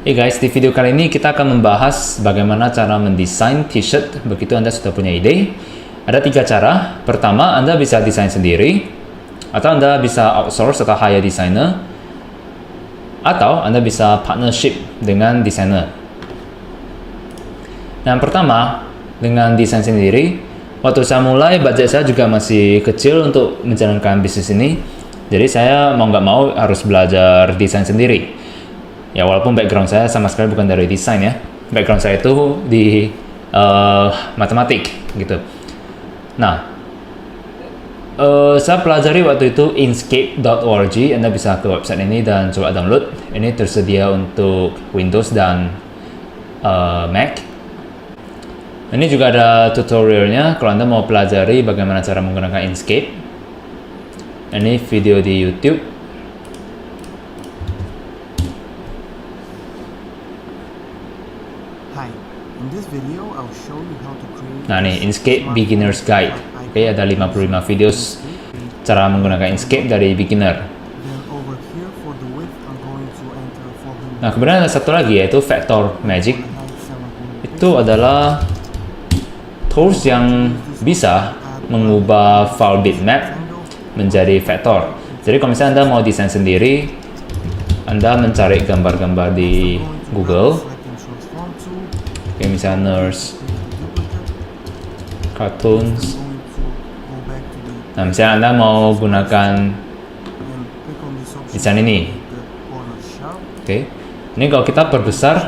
Hey guys, di video kali ini kita akan membahas bagaimana cara mendesain t-shirt begitu Anda sudah punya ide. Ada 3 cara. Pertama, Anda bisa desain sendiri, atau Anda bisa outsource atau hire designer, atau Anda bisa partnership dengan desainer. Nah, yang pertama, dengan desain sendiri, waktu saya mulai, budget saya juga masih kecil untuk menjalankan bisnis ini. Jadi saya mau nggak mau harus belajar desain sendiri. Ya, walaupun background saya sama sekali bukan dari desain ya. Background saya itu di matematik gitu. Nah, saya pelajari waktu itu inkscape.org. Anda bisa ke website ini dan coba download. Ini tersedia untuk Windows dan Mac. Ini juga ada tutorialnya kalau Anda mau pelajari bagaimana cara menggunakan Inkscape. Ini video di YouTube. Nah, nih Inkscape Beginner's Guide. Oke, ada 55 video cara menggunakan Inkscape dari beginner. Nah, kemudian ada satu lagi yaitu Vector Magic. Itu adalah tools yang bisa mengubah file bitmap menjadi vektor. Jadi kalau misalnya Anda mau desain sendiri, Anda mencari gambar-gambar di Google. Oke, misalnya nurse, cartoons. Nah, misalnya Anda mau gunakan desain ini. Oke, ini kalau kita perbesar,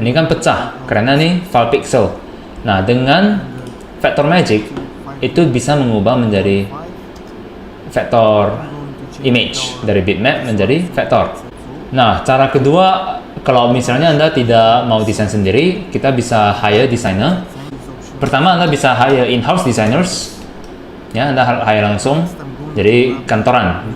ini kan pecah karena ini file pixel. Nah, dengan Vector Magic itu bisa mengubah menjadi vektor image, dari bitmap menjadi vektor. Nah, cara kedua, kalau misalnya Anda tidak mau desain sendiri, kita bisa hire designer. Pertama, Anda bisa hire in-house designers. Ya, Anda hire langsung. Jadi kantoran.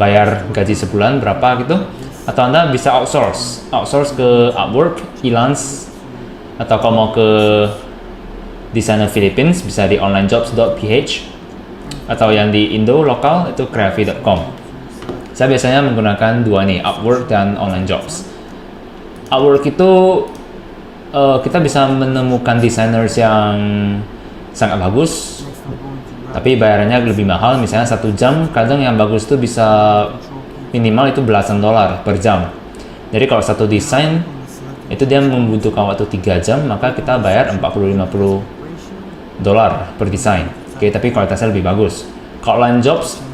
Bayar gaji sebulan berapa gitu. Atau Anda bisa outsource ke Upwork, Elance, atau kalau mau ke desainer Philippines bisa di onlinejobs.ph, atau yang di Indo lokal itu kreafi.com. Saya biasanya menggunakan dua nih, Upwork dan Online Jobs. Upwork itu kita bisa menemukan designers yang sangat bagus, tapi bayarannya lebih mahal. Misalnya 1 jam, kadang yang bagus tuh bisa minimal itu belasan dolar per jam. Jadi kalau satu desain itu dia membutuhkan waktu 3 jam, maka kita bayar 40-50 dolar per desain. Oke, tapi kualitasnya lebih bagus. Kalau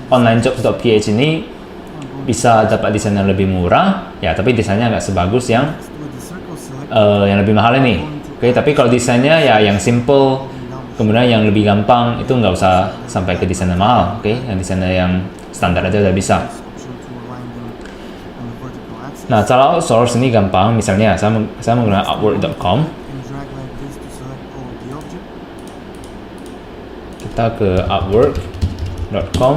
onlinejobs.ph ini bisa dapat desain yang lebih murah, ya, tapi desainnya nggak sebagus yang lebih mahal ini. Oke, tapi kalau desainnya ya yang simple, kemudian yang lebih gampang, itu nggak usah sampai ke desain yang mahal. Oke, yang desainnya yang standar aja udah bisa. Nah, cara outsource ini gampang. Misalnya saya menggunakan upwork.com. Kita ke upwork.com.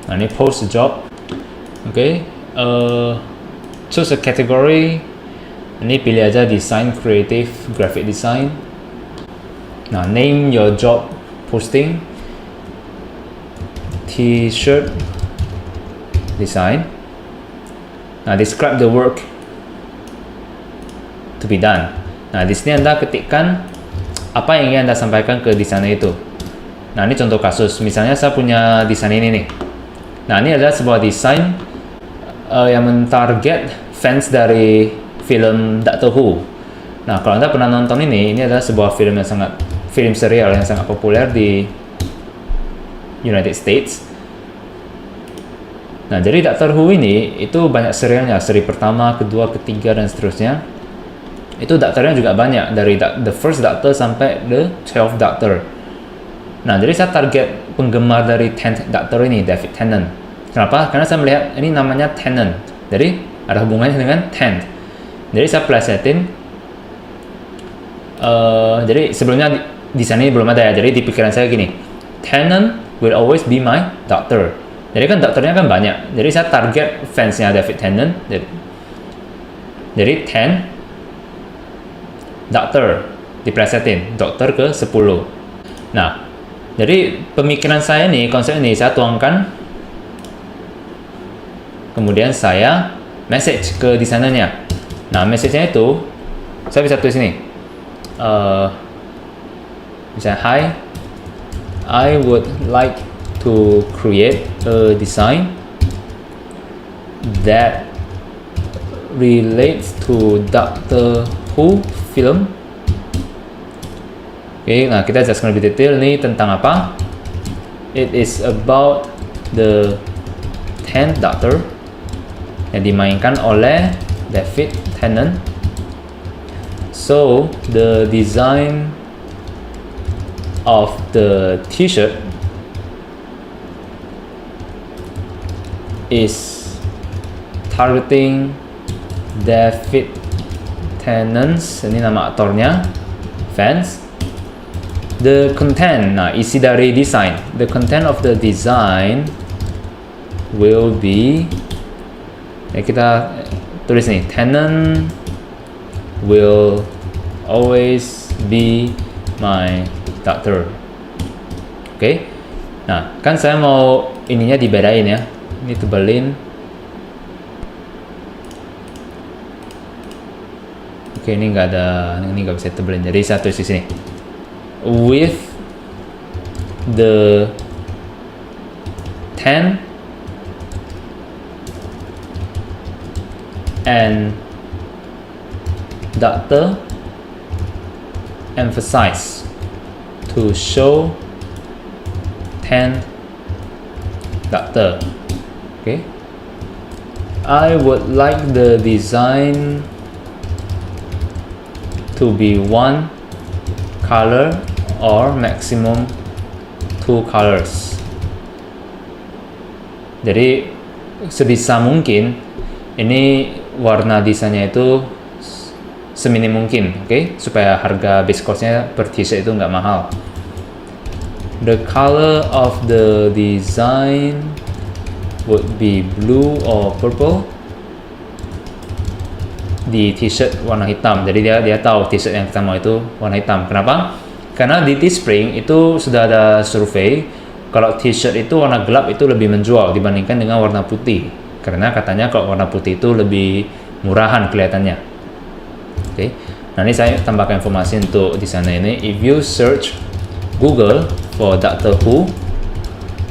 Nah, ini post a job. Oke, choose a category. Ini pilih aja design, creative, graphic design. Nah, name your job posting. T-shirt design. Nah, describe the work to be done. Nah, di sini Anda ketikkan apa yang ingin Anda sampaikan ke desainer itu. Nah, ini contoh kasus. Misalnya saya punya desain ini nih. Nah, ini adalah sebuah desain yang mentarget fans dari film Doctor Who. Nah, kalau Anda pernah nonton ini adalah sebuah film serial yang sangat populer di United States. Nah, jadi Doctor Who ini itu banyak serialnya, seri pertama, kedua, ketiga, dan seterusnya. Itu dokternya juga banyak, dari the first Doctor sampai the 12th Doctor. Nah, jadi saya target penggemar dari 10th Doctor ini, David Tennant. Kenapa? Karena saya melihat ini namanya Tennant, jadi ada hubungannya dengan 10th. Jadi saya plesetin, jadi sebelumnya desain ini belum ada ya, jadi di pikiran saya gini, Tennant will always be my doctor. Jadi kan dokternya kan banyak, jadi saya target fansnya David Tennant. Jadi 10 doctor diplesetin, dokter ke 10. Nah, jadi pemikiran saya nih, konsep ini saya tuangkan kemudian saya message ke desainernya. Nah, message-nya itu saya bisa tulis ini. Misalnya, hi, I would like to create a design that relates to Doctor Who film. Oke, nah kita jelaskan lebih detail nih tentang apa. It is about the 10th Doctor yang dimainkan oleh David Tennant. So the design of the t-shirt is targeting David Tennant's, ini nama aktornya, fans. The content, nah isi dari design, the content of the design will be, kita tulis nih, Tennant will always be my doctor. Oke. Nah, kan saya mau ininya dibedain ya. Ini tebelin. Oke, ini nggak ada, ini nggak bisa tebelin. Jadi saya tulis di sini. With the 10 and doctor emphasize to show 10 doctor. Okay, I would like the design to be one color or maximum 2 colors. Jadi sebisa mungkin ini warna desainnya itu seminim mungkin, oke? Supaya harga base cost-nya per t-shirt itu nggak mahal. The color of the design would be blue or purple. Di t-shirt warna hitam, jadi dia tahu t-shirt yang kita mau itu warna hitam. Kenapa? Karena di Teespring itu sudah ada survei kalau t-shirt itu warna gelap itu lebih menjual dibandingkan dengan warna putih. Karena katanya kalau warna putih itu lebih murahan kelihatannya. Oke. Nah, ini saya tambahkan informasi untuk di sana ini. If you search Google for Doctor Who,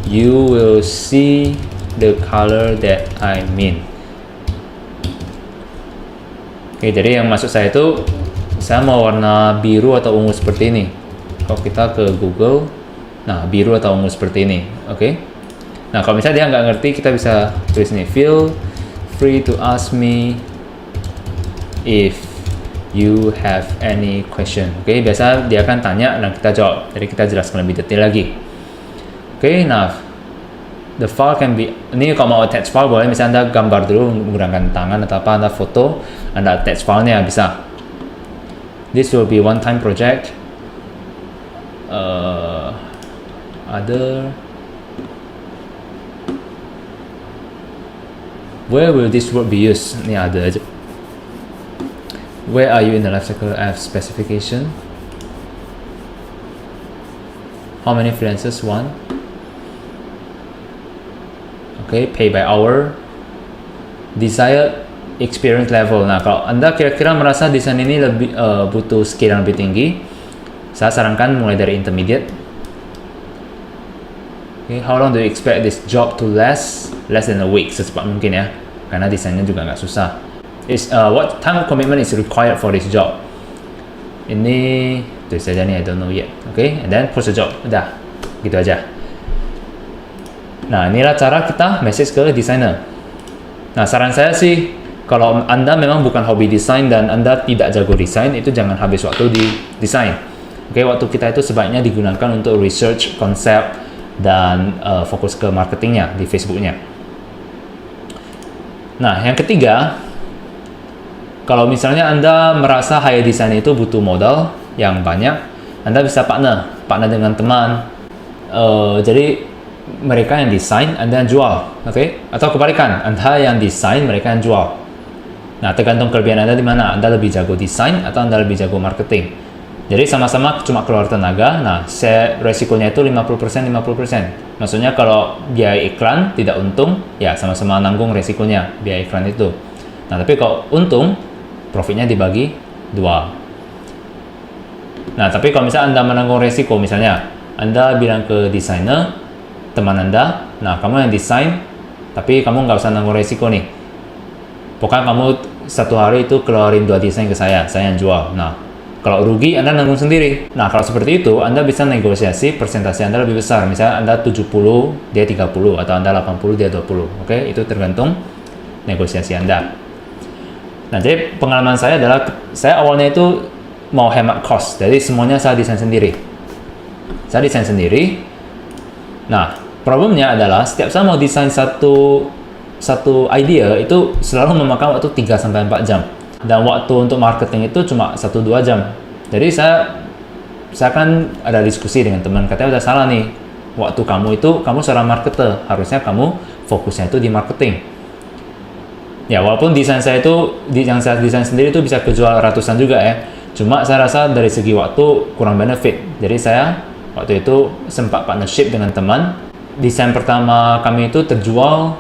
you will see the color that I mean. Oke, jadi yang maksud saya itu saya mau warna biru atau ungu seperti ini. Kalau kita ke Google, nah biru atau ungu seperti ini, oke? Nah, kalau misalnya dia nggak ngerti, kita bisa tulis ini. Feel free to ask me if you have any question. Oke, biasa dia akan tanya dan kita jawab. Jadi kita jelaskan lebih detail lagi. Oke, nah the file can be, ini kalau mau attach file boleh, misalnya Anda gambar dulu menggunakan tangan atau apa, Anda foto, Anda attach filenya bisa. This will be one time project. Other, where will this work be used? Ini ada aja. Where are you in the life cycle of specification? How many freelancers want? Okay, pay by hour. Desired experience level. Nah, kalau Anda kira-kira merasa desain ini lebih butuh skill yang lebih tinggi, saya sarankan mulai dari intermediate. Okay, how long do you expect this job to last? Less than a week, secepat mungkin ya, karena desainnya juga nggak susah. What time commitment is required for this job? Ini tulis saja nih, I don't know yet. Okay, and then post the job. Udah, gitu aja. Nah, inilah cara kita message ke desainer. Nah, saran saya sih, kalau Anda memang bukan hobi desain dan Anda tidak jago desain, itu jangan habis waktu di desain. Oke, waktu kita itu sebaiknya digunakan untuk research konsep dan fokus ke marketingnya di Facebooknya. Nah, yang ketiga, kalau misalnya Anda merasa hire design itu butuh modal yang banyak, Anda bisa partner dengan teman. Jadi mereka yang desain, Anda yang jual, oke? Atau kebalikan, Anda yang desain, mereka yang jual. Nah, tergantung kelebihan Anda di mana. Anda lebih jago desain atau Anda lebih jago marketing. Jadi sama-sama cuma keluar tenaga. Nah, share resikonya itu 50%, 50%. Maksudnya kalau biaya iklan tidak untung, ya sama-sama nanggung resikonya biaya iklan itu. Nah, tapi kalau untung, profitnya dibagi 2. Nah, tapi kalau misalnya Anda menanggung resiko, misalnya Anda bilang ke desainer, teman Anda, nah kamu yang desain, tapi kamu nggak usah nanggung resiko nih. Pokoknya kamu satu hari itu keluarin 2 desain ke saya yang jual. Nah, kalau rugi, Anda nanggung sendiri. Nah, kalau seperti itu, Anda bisa negosiasi persentase Anda lebih besar. Misalnya Anda 70, dia 30, atau Anda 80, dia 20. Oke, itu tergantung negosiasi Anda. Nah, jadi pengalaman saya adalah, saya awalnya itu mau hemat cost. Jadi semuanya saya desain sendiri. Saya desain sendiri. Nah, problemnya adalah setiap saya mau desain satu idea, itu selalu memakan waktu 3-4 jam. Dan waktu untuk marketing itu cuma 1-2 jam. Jadi saya kan ada diskusi dengan teman, katanya udah salah nih. Waktu kamu seorang marketer, harusnya kamu fokusnya itu di marketing. Ya, walaupun desain saya itu, yang saya desain sendiri itu bisa kejual ratusan juga ya. Cuma saya rasa dari segi waktu kurang benefit. Jadi saya waktu itu sempat partnership dengan teman. Desain pertama kami itu terjual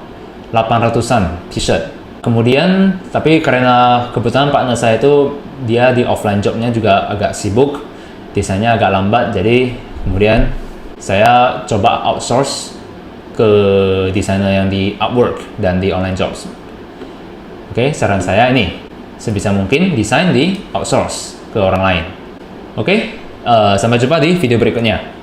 800-an t-shirt. Kemudian, tapi karena kebetulan partner saya itu dia di offline jobnya juga agak sibuk, desainnya agak lambat, jadi kemudian saya coba outsource ke desainer yang di Upwork dan di online jobs. Oke, saran saya ini, sebisa mungkin desain di outsource ke orang lain. Oke, sampai jumpa di video berikutnya.